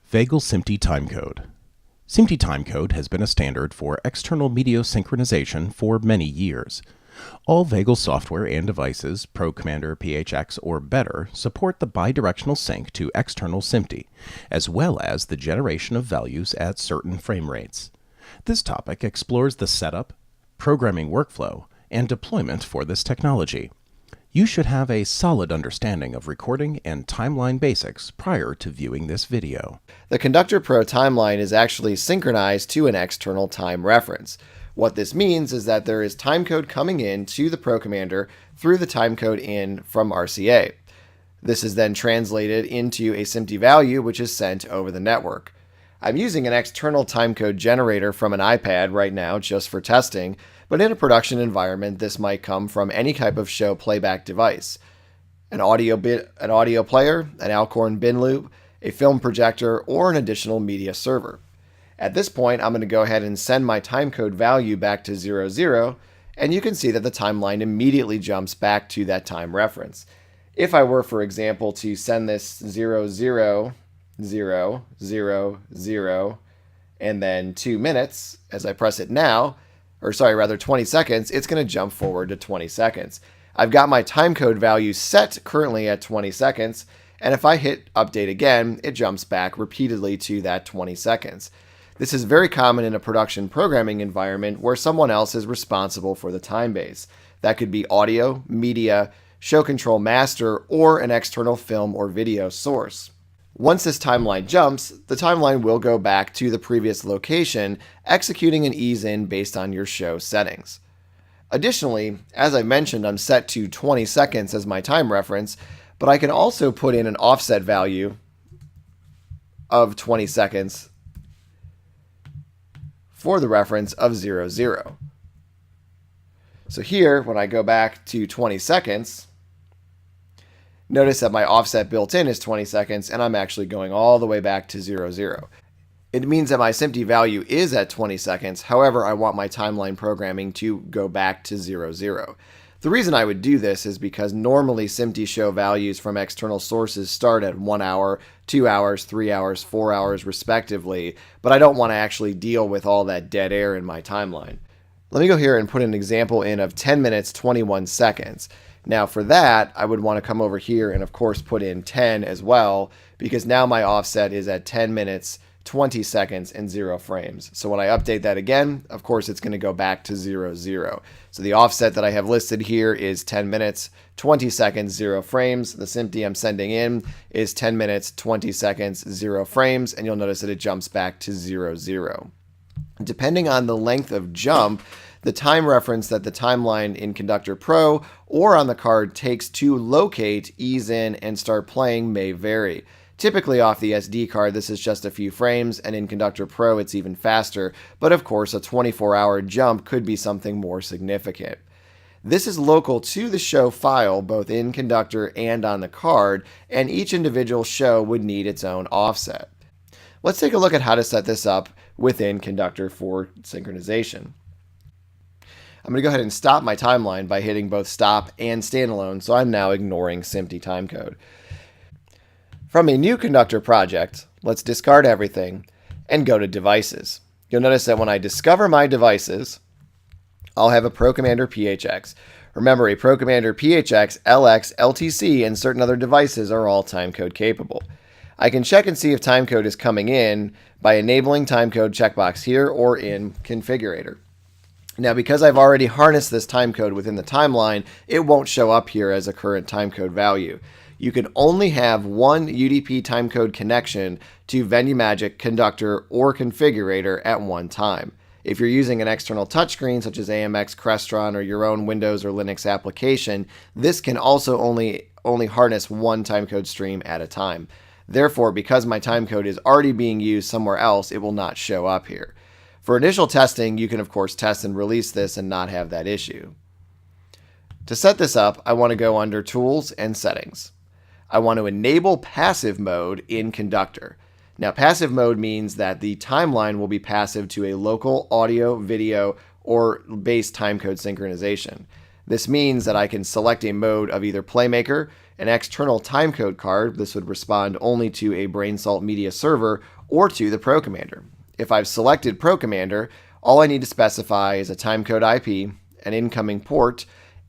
Vagal SMPTE Timecode. SMPTE Timecode has been a standard for external media synchronization for many years. All Vagal software and devices, ProCommander, PHX, or better, support the bidirectional sync to external SMPTE, as well as the generation of values at certain frame rates. This topic explores the setup, programming workflow, and deployment for this technology. You should have a solid understanding of recording and timeline basics prior to viewing this video. The CondcutorPro timeline is actually synchronized to an external time reference. What this means is that there is timecode coming in to the ProCommander through the timecode in from RCA. This is then translated into a SMPTE value, which is sent over the network. I'm using an external timecode generator from an iPad right now just for testing, but in a production environment, this might come from any type of show playback device. An audio player, an Alcorn bin loop, a film projector, or an additional media server. At this point, I'm going to go ahead and send my timecode value back to 00, and you can see that the timeline immediately jumps back to that time reference. If I were, for example, to send this 00, 0, 0, 0, and then 2 minutes, as I press it now, 20 seconds, it's going to jump forward to 20 seconds. I've got my timecode value set currently at 20 seconds, and if I hit update again, it jumps back repeatedly to that 20 seconds. This is very common in a production programming environment where someone else is responsible for the time base. That could be audio, media, show control master, or an external film or video source. Once this timeline jumps, the timeline will go back to the previous location, executing an ease in based on your show settings. Additionally, as I mentioned, I'm set to 20 seconds as my time reference, but I can also put in an offset value of 20 seconds for the reference of 00. So here, when I go back to 20 seconds, notice that my offset built in is 20 seconds, and I'm actually going all the way back to 00. It means that my SMPTE value is at 20 seconds, however, I want my timeline programming to go back to 00. The reason I would do this is because normally SMPTE show values from external sources start at 1 hour, 2 hours, 3 hours, 4 hours respectively, but I don't want to actually deal with all that dead air in my timeline. Let me go here and put an example in of 10 minutes, 21 seconds. Now for that, I would want to come over here and of course put in 10 as well, because now my offset is at 10 minutes, 20 seconds, and 0 frames. So when I update that again, of course it's going to go back to 00. So the offset that I have listed here is 10 minutes, 20 seconds, 0 frames. The SMPTE I'm sending in is 10 minutes, 20 seconds, 0 frames, and you'll notice that it jumps back to 00. Depending on the length of jump, the time reference that the timeline in CondcutorPro or on the card takes to locate, ease in, and start playing may vary. Typically off the SD card, this is just a few frames, and in CondcutorPro it's even faster, but of course a 24-hour jump could be something more significant. This is local to the show file, both in Conductor and on the card, and each individual show would need its own offset. Let's take a look at how to set this up within Conductor for synchronization. I'm going to go ahead and stop my timeline by hitting both stop and standalone, so I'm now ignoring SMPTE timecode. From a new Conductor project, let's discard everything and go to devices. You'll notice that when I discover my devices, I'll have a ProCommander PHX. Remember, a ProCommander PHX, LX, LTC, and certain other devices are all timecode capable. I can check and see if timecode is coming in by enabling timecode checkbox here or in configurator. Now, because I've already harnessed this timecode within the timeline, it won't show up here as a current timecode value. You can only have one UDP timecode connection to VenueMagic, Conductor, or Configurator at one time. If you're using an external touchscreen such as AMX, Crestron, or your own Windows or Linux application, this can also only harness one timecode stream at a time. Therefore, because my timecode is already being used somewhere else, it will not show up here. For initial testing, you can of course test and release this and not have that issue. To set this up, I want to go under Tools and Settings. I want to enable passive mode in Conductor. Now, passive mode means that the timeline will be passive to a local audio, video, or base timecode synchronization. This means that I can select a mode of either Playmaker, an external timecode card, this would respond only to a BrainSalt media server, or to the ProCommander. If I've selected ProCommander, all I need to specify is a timecode IP, an incoming port,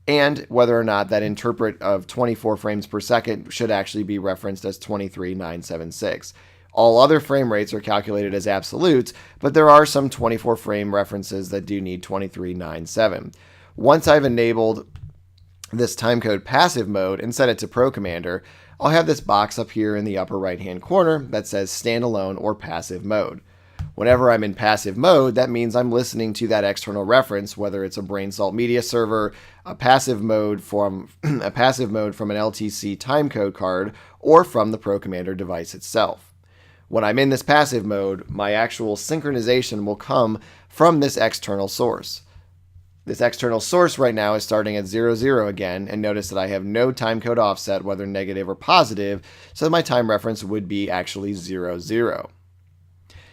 and whether or not that interpret of 24 frames per second should actually be referenced as 23976. All other frame rates are calculated as absolutes, but there are some 24 frame references that do need 2397. Once I've enabled this timecode passive mode and set it to ProCommander, I'll have this box up here in the upper right hand corner that says standalone or passive mode. Whenever I'm in passive mode, that means I'm listening to that external reference, whether it's a BrainSalt media server, a passive mode from an LTC timecode card, or from the ProCommander device itself. When I'm in this passive mode, my actual synchronization will come from this external source. This external source right now is starting at 00 again, and notice that I have no timecode offset, whether negative or positive, so my time reference would be actually 00.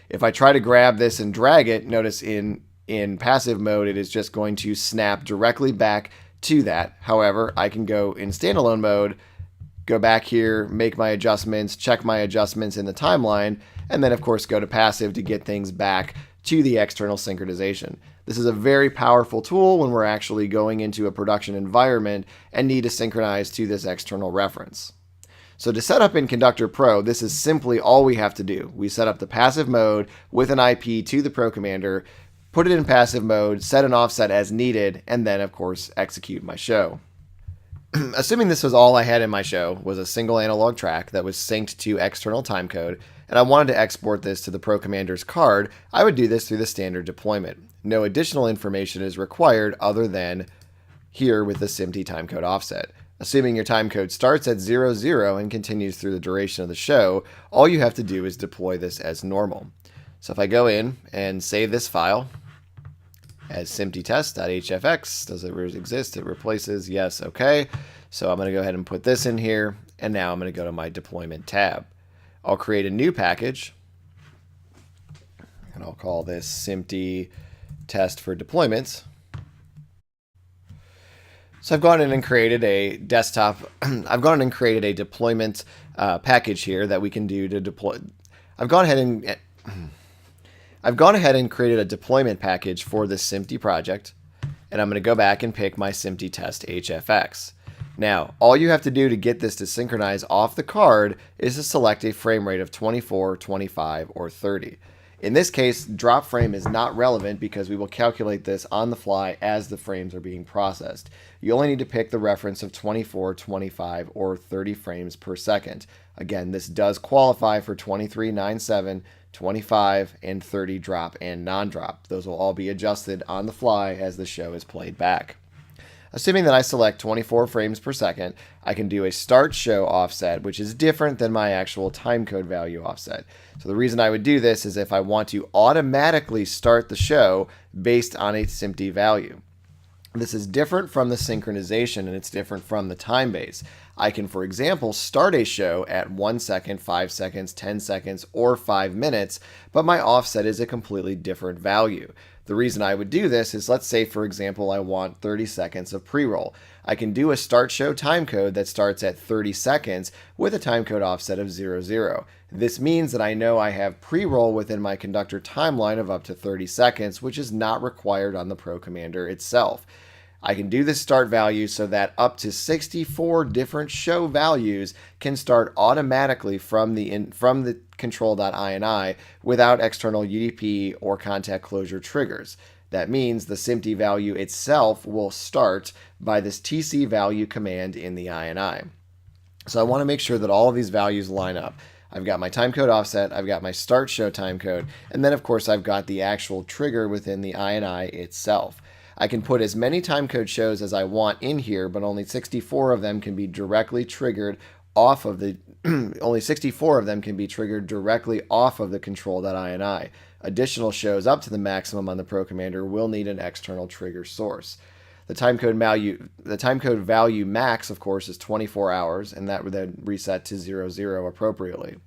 If I try to grab this and drag it, notice in passive mode it is just going to snap directly back to that. However, I can go in standalone mode, go back here, make my adjustments, check my adjustments in the timeline, and then of course go to passive to get things back to the external synchronization. This is a very powerful tool when we're actually going into a production environment and need to synchronize to this external reference. So to set up in CondcutorPro, this is simply all we have to do. We set up the passive mode with an IP to the ProCommander, put it in passive mode, set an offset as needed, and then of course execute my show. Assuming this was all I had in my show was a single analog track that was synced to external timecode, and I wanted to export this to the ProCommander's card, I would do this through the standard deployment. No additional information is required other than here with the SMPTE timecode offset. Assuming your timecode starts at 00 and continues through the duration of the show, all you have to do is deploy this as normal. So if I go in and save this file as SMPTEtest.hfx, does it exist? It replaces, yes, okay. So I'm going to go ahead and put this in here, and now I'm going to go to my deployment tab. I'll create a new package, and I'll call this SMPTE test for deployments. So I've gone in and created a desktop. I've gone in and created a deployment package here that we can do to deploy. I've gone ahead and created a deployment package for this SMPTE project, and I'm going to go back and pick my SMPTE test HFX. Now, all you have to do to get this to synchronize off the card is to select a frame rate of 24, 25, or 30. In this case, drop frame is not relevant because we will calculate this on the fly as the frames are being processed. You only need to pick the reference of 24, 25, or 30 frames per second. Again, this does qualify for 2397, 25, and 30 drop and non-drop. Those will all be adjusted on the fly as the show is played back. Assuming that I select 24 frames per second, I can do a start show offset, which is different than my actual timecode value offset. So the reason I would do this is if I want to automatically start the show based on a SMPTE value. This is different from the synchronization, and it's different from the time base. I can, for example, start a show at 1 second, 5 seconds, 10 seconds, or 5 minutes, but my offset is a completely different value. The reason I would do this is, let's say, for example, I want 30 seconds of pre-roll. I can do a start show timecode that starts at 30 seconds with a timecode offset of 00. This means that I know I have pre-roll within my conductor timeline of up to 30 seconds, which is not required on the ProCommander itself. I can do this start value so that up to 64 different show values can start automatically from the control.ini without external UDP or contact closure triggers. That means the SMPTE value itself will start by this TC value command in the INI. So I want to make sure that all of these values line up. I've got my timecode offset, I've got my start show timecode, and then of course I've got the actual trigger within the INI itself. I can put as many timecode shows as I want in here, but only 64 of them can be directly triggered off of the only 64 of them can be triggered directly off of the control.ini. Additional shows up to the maximum on the ProCommander will need an external trigger source. The timecode value max, of course, is 24 hours, and that would then reset to 00 appropriately.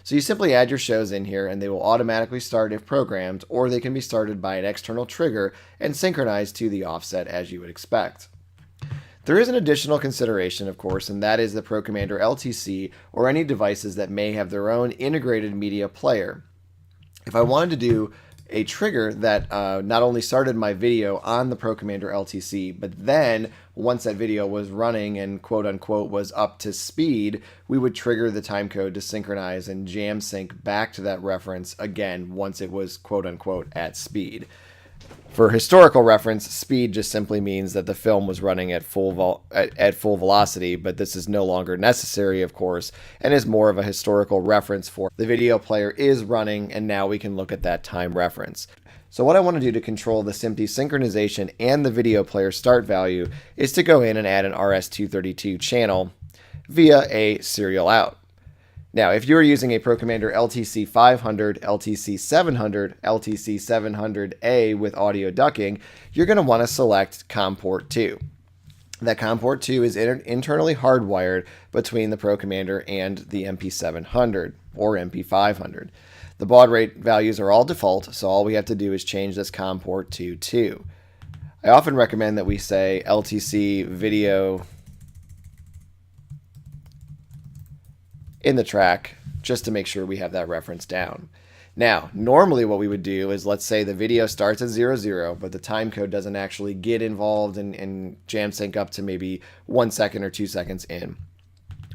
So you simply add your shows in here, and they will automatically start if programmed, or they can be started by an external trigger and synchronized to the offset as you would expect. There is an additional consideration, of course, and that is the ProCommander LTC or any devices that may have their own integrated media player. If I wanted to do a trigger that not only started my video on the ProCommander LTC, but then once that video was running and quote unquote was up to speed, we would trigger the timecode to synchronize and jam sync back to that reference again once it was quote unquote at speed. For historical reference, speed just simply means that the film was running at full velocity, but this is no longer necessary, of course, and is more of a historical reference for the video player is running, and now we can look at that time reference. So what I want to do to control the SMPTE synchronization and the video player start value is to go in and add an RS-232 channel via a serial out. Now, if you're using a ProCommander LTC 500, LTC 700, LTC 700A with audio ducking, you're going to want to select COM port 2. That COM port 2 is internally hardwired between the ProCommander and the MP700 or MP500. The baud rate values are all default, so all we have to do is change this COM port to 2. I often recommend that we say LTC video in the track just to make sure we have that reference down. Now, normally what we would do is, let's say the video starts at 00, but the time code doesn't actually get involved and jam sync up to maybe 1 second or 2 seconds in.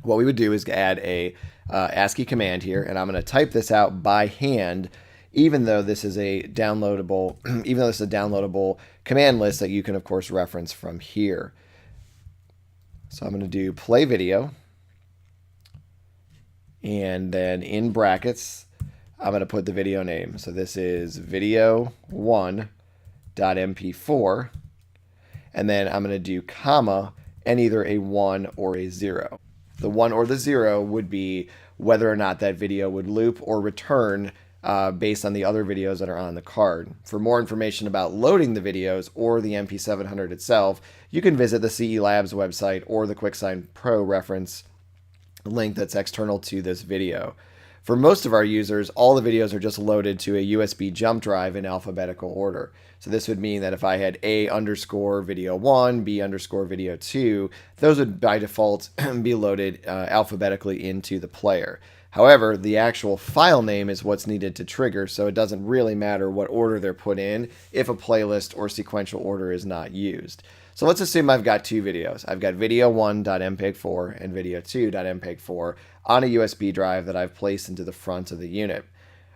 What we would do is add a ASCII command here, and I'm going to type this out by hand, even though this is a downloadable, command list that you can of course reference from here. So I'm going to do play video. And then in brackets, I'm going to put the video name. So this is video1.mp4. And then I'm going to do comma and either a 1 or a 0. The 1 or the 0 would be whether or not that video would loop or return based on the other videos that are on the card. For more information about loading the videos or the MP700 itself, you can visit the CE Labs website or the QuickSign Pro reference link that's external to this video. For most of our users, all the videos are just loaded to a USB jump drive in alphabetical order. So this would mean that if I had A_video1, B_video2, those would by default be loaded alphabetically into the player. However, the actual file name is what's needed to trigger, so it doesn't really matter what order they're put in if a playlist or sequential order is not used. So let's assume I've got two videos. I've got video1.mpeg4 and video2.mpeg4 on a USB drive that I've placed into the front of the unit.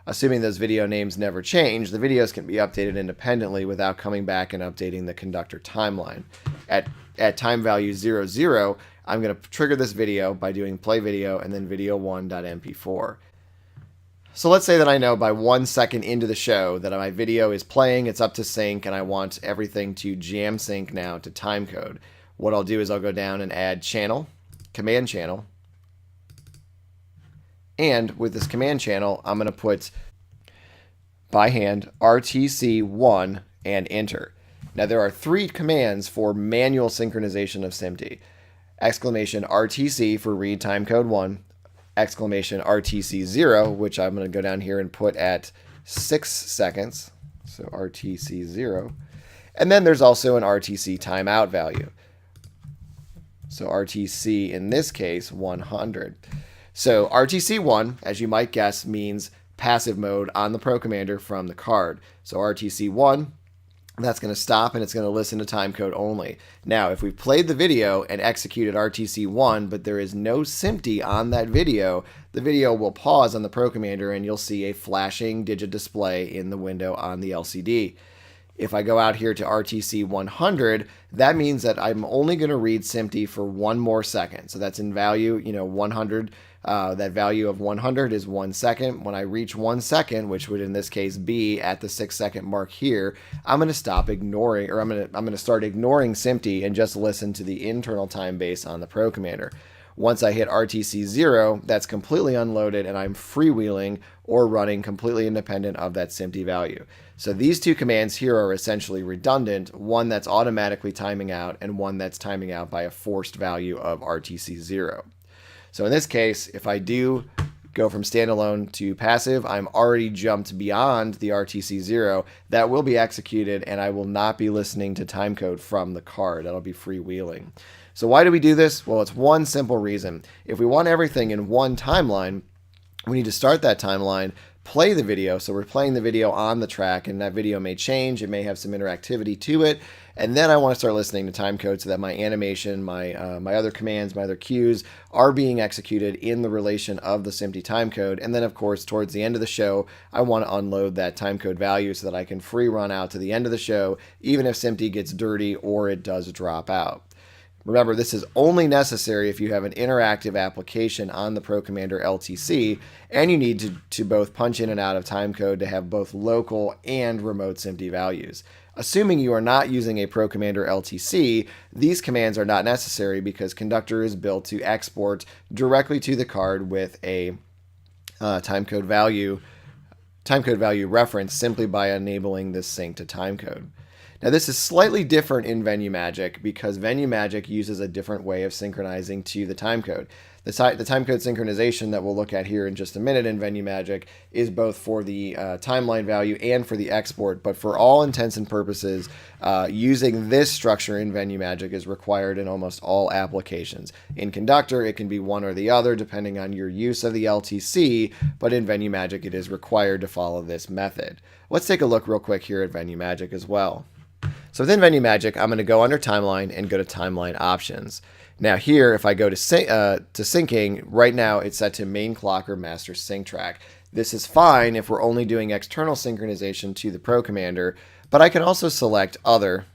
Assuming those video names never change, the videos can be updated independently without coming back and updating the conductor timeline. At time value 00, I'm going to trigger this video by doing play video and then video1.mp4. So let's say that I know by 1 second into the show that my video is playing, it's up to sync, and I want everything to jam sync now to timecode. What I'll do is I'll go down and add channel, command channel, and with this command channel, I'm going to put by hand RTC1 and enter. Now there are 3 commands for manual synchronization of SMPTE. Exclamation RTC for read timecode 1, exclamation RTC0, which I'm going to go down here and put at 6 seconds, so RTC0, and then there's also an RTC timeout value, so RTC in this case 100. So RTC1, as you might guess, means passive mode on the ProCommander from the card. So RTC1, that's going to stop and it's going to listen to timecode only. Now, if we've played the video and executed RTC1, but there is no SMPTE on that video, the video will pause on the ProCommander and you'll see a flashing digit display in the window on the LCD. If I go out here to RTC 100, that means that I'm only going to read SMPTE for 1 more second. So that's in value, 100. That value of 100 is 1 second. When I reach 1 second, which would in this case be at the 6 second mark here, I'm going to stop ignoring, or I'm going to start ignoring SMPTE and just listen to the internal time base on the ProCommander. Once I hit RTC 0, that's completely unloaded and I'm freewheeling or running completely independent of that SMPTE value. So these 2 commands here are essentially redundant, one that's automatically timing out and one that's timing out by a forced value of RTC 0. So in this case, if I do go from standalone to passive, I'm already jumped beyond the RTC 0. That will be executed and I will not be listening to timecode from the card. That'll be freewheeling. So why do we do this? Well, it's one simple reason. If we want everything in one timeline, we need to start that timeline, play the video. So we're playing the video on the track, and that video may change. It may have some interactivity to it. And then I want to start listening to timecode so that my animation, my other commands, my other cues are being executed in the relation of the SMPTE timecode. And then, of course, towards the end of the show, I want to unload that timecode value so that I can free run out to the end of the show, even if SMPTE gets dirty or it does drop out. Remember, this is only necessary if you have an interactive application on the ProCommander LTC, and you need to both punch in and out of timecode to have both local and remote SMPTE values. Assuming you are not using a ProCommander LTC, these commands are not necessary because Conductor is built to export directly to the card with a timecode value reference simply by enabling this sync to timecode. Now, this is slightly different in VenueMagick because VenueMagick uses a different way of synchronizing to the timecode. The timecode synchronization that we'll look at here in just a minute in VenueMagick is both for the timeline value and for the export, but for all intents and purposes, using this structure in VenueMagick is required in almost all applications. In Conductor, it can be one or the other depending on your use of the LTC, but in VenueMagick, it is required to follow this method. Let's take a look real quick here at VenueMagick as well. So within VenueMagick, I'm going to go under Timeline and go to Timeline Options. Now here, if I go to syncing, right now it's set to main clock or master sync track. This is fine if we're only doing external synchronization to the ProCommander, but I can also select Other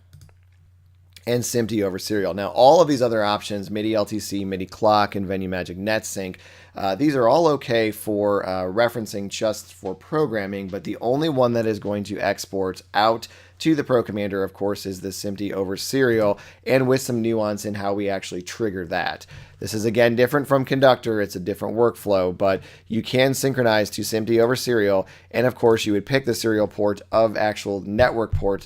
and SMPTE over serial. Now, all of these other options, MIDI LTC, MIDI clock, and VenueMagick NetSync, these are all okay for referencing just for programming, but the only one that is going to export out to the ProCommander, of course, is the SMPTE over serial, and with some nuance in how we actually trigger that. This is, again, different from Conductor. It's a different workflow, but you can synchronize to SMPTE over serial, and of course, you would pick the serial port of actual network port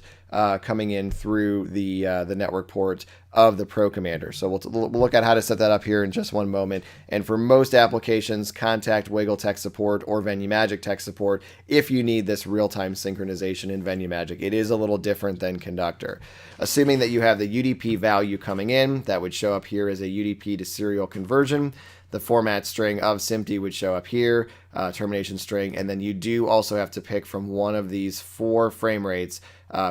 coming in through the network port of the ProCommander. So we'll look at how to set that up here in just one moment. And for most applications, contact Wiggle Tech Support or VenueMagick Tech Support if you need this real-time synchronization in VenueMagick. It is a little different than Conductor. Assuming that you have the UDP value coming in, that would show up here as a UDP to serial conversion. The format string of SMPTE would show up here, termination string, and then you do also have to pick from one of these 4 frame rates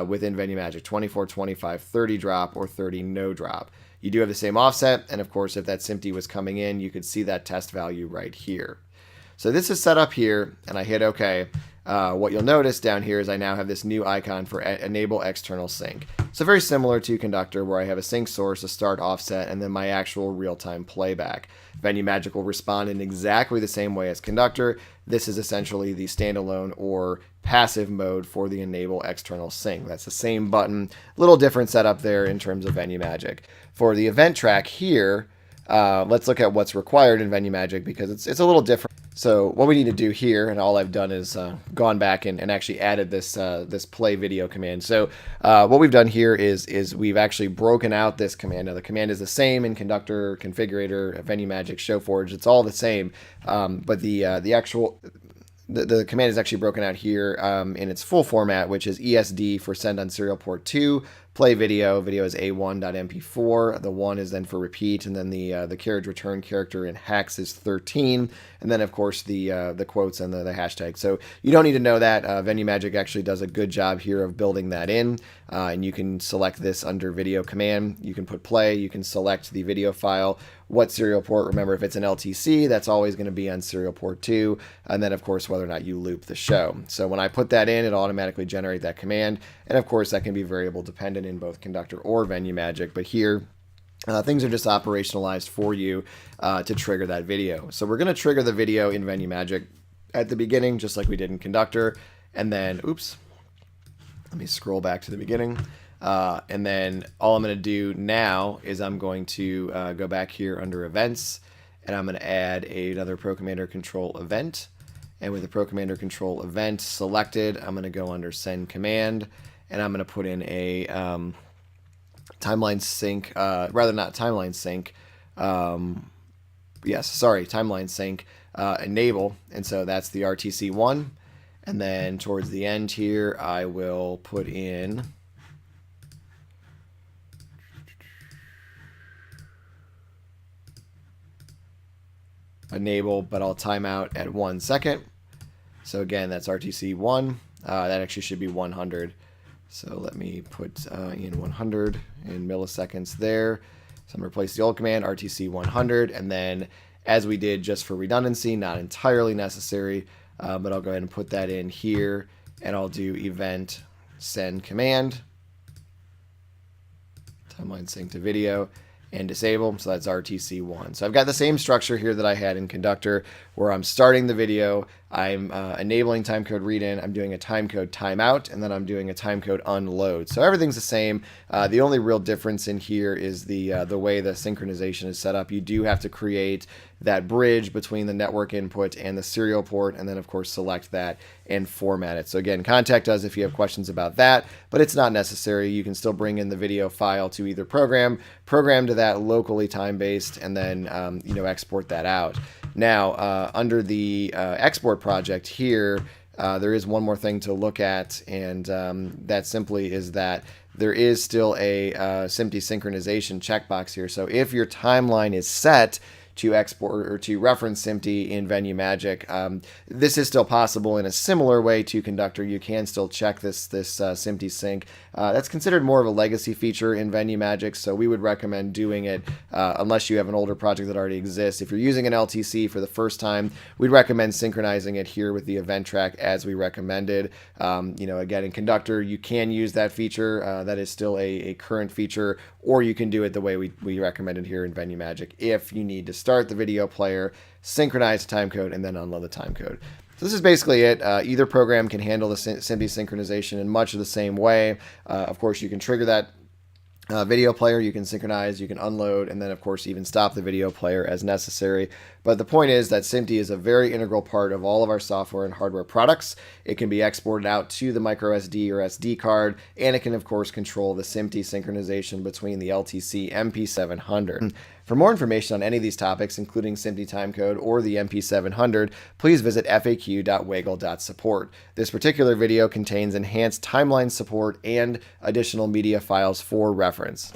within VenueMagick, 24, 25, 30 drop, or 30 no drop. You do have the same offset, and of course, if that SMPTE was coming in, you could see that test value right here. So this is set up here, and I hit OK. What you'll notice down here is I now have this new icon for Enable External Sync. So very similar to Conductor, where I have a sync source, a start offset, and then my actual real-time playback. VenueMagick will respond in exactly the same way as Conductor. This is essentially the standalone or passive mode for the Enable External Sync. That's the same button, little different setup there in terms of VenueMagick. For the event track here, let's look at what's required in VenueMagick because it's a little different. So what we need to do here, and all I've done is gone back and actually added this this play video command. So what we've done here is we've actually broken out this command. Now the command is the same in Conductor, Configurator, VenueMagick, ShowForge. It's all the same, but the command is actually broken out here in its full format, which is ESD for send on serial port 2. Play video. Video is A1.mp4. The 1 is then for repeat, and then the carriage return character in hex is 13, and then of course the quotes and the hashtag. So you don't need to know that. VenueMagick actually does a good job here of building that in, and you can select this under video command. You can put play. You can select the video file. What serial port? Remember, if it's an LTC, that's always going to be on serial port 2, and then of course whether or not you loop the show. So when I put that in, it'll automatically generate that command, and of course that can be variable dependent in both Conductor or VenueMagick, but here things are just operationalized for you to trigger that video. So we're going to trigger the video in VenueMagick at the beginning, just like we did in Conductor, and then, oops, let me scroll back to the beginning. And then all I'm going to do now is I'm going to go back here under Events, and I'm going to add another ProCommander control event. And with the ProCommander control event selected, I'm going to go under Send Command, and I'm going to put in a timeline sync, timeline sync enable. And so that's the RTC1. And then towards the end here, I will put in enable, but I'll time out at 1 second. So again, that's RTC1. That actually should be 100. So let me put in 100 in milliseconds there. So I'm going to replace the old command, RTC 100, and then as we did just for redundancy, not entirely necessary, but I'll go ahead and put that in here, and I'll do event send command, timeline sync to video, and disable. So that's RTC1. So I've got the same structure here that I had in Conductor, where I'm starting the video, I'm enabling timecode read-in, I'm doing a timecode timeout, and then I'm doing a timecode unload. So everything's the same. The only real difference in here is the way the synchronization is set up. You do have to create that bridge between the network input and the serial port, and then of course select that and format it. So again, contact us if you have questions about that, but it's not necessary. You can still bring in the video file to either program to that locally time-based, and then export that out. Now, under the export project here, there is one more thing to look at, and that simply is that there is still a SMPTE synchronization checkbox here. So if your timeline is set to export or to reference SMPTE in VenueMagick, this is still possible in a similar way to Conductor. You can still check this SMPTE sync. That's considered more of a legacy feature in VenueMagick, so we would recommend doing it unless you have an older project that already exists. If you're using an LTC for the first time, we'd recommend synchronizing it here with the event track as we recommended. Again, in Conductor, you can use that feature. That is still a current feature, or you can do it the way we recommended here in VenueMagick if you need to start the video player, synchronize the timecode, and then unload the timecode. So this is basically it. Either program can handle the SMPTE synchronization in much of the same way. Of course, you can trigger that video player, you can synchronize, you can unload, and then of course even stop the video player as necessary. But the point is that SMPTE is a very integral part of all of our software and hardware products. It can be exported out to the micro SD or SD card, and it can of course control the SMPTE synchronization between the LTC MP700. For more information on any of these topics, including SMPTE timecode or the MP700, please visit faq.wagle.support. This particular video contains enhanced timeline support and additional media files for reference.